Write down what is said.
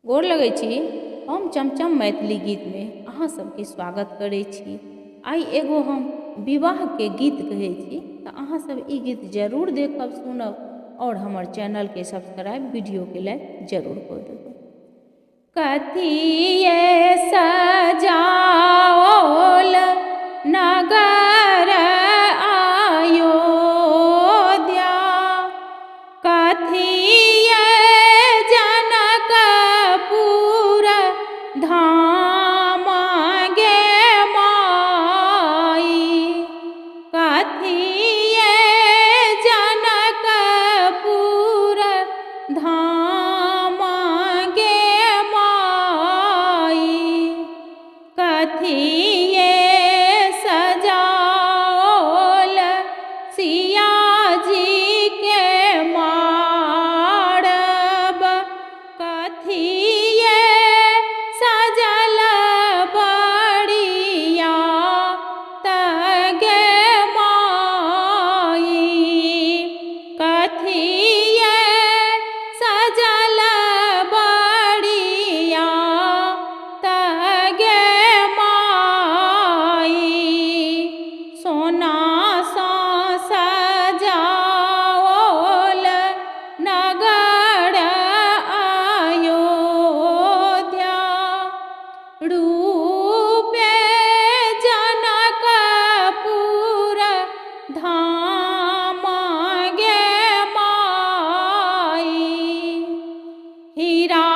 गोर लगै छी। हम चमचम मैथिली गीत में अहाँ सबके स्वागत करै छी। आई एगो हम विवाह के गीत कहै छी तऽ अहाँ सब ई गीत जरूर देखब सुनब और हमर चैनल के सब्सक्राइब वीडियो के लाइक जरूर कऽ देबै। कथिए सजाओल नगर अयोध्या, कथिए जनकपुर धाम गे माई, कथिए जनकपुर धाम गे माई, कथिए सजाओल सिया जी के माड़ब, कथिए सजल बड़िया तगे माई, कथिए सजल बड़िया तगे माई, सोना सा सजाओल नगर अयोध्या, रूपे जनकपुर धाम गे माई, हीरा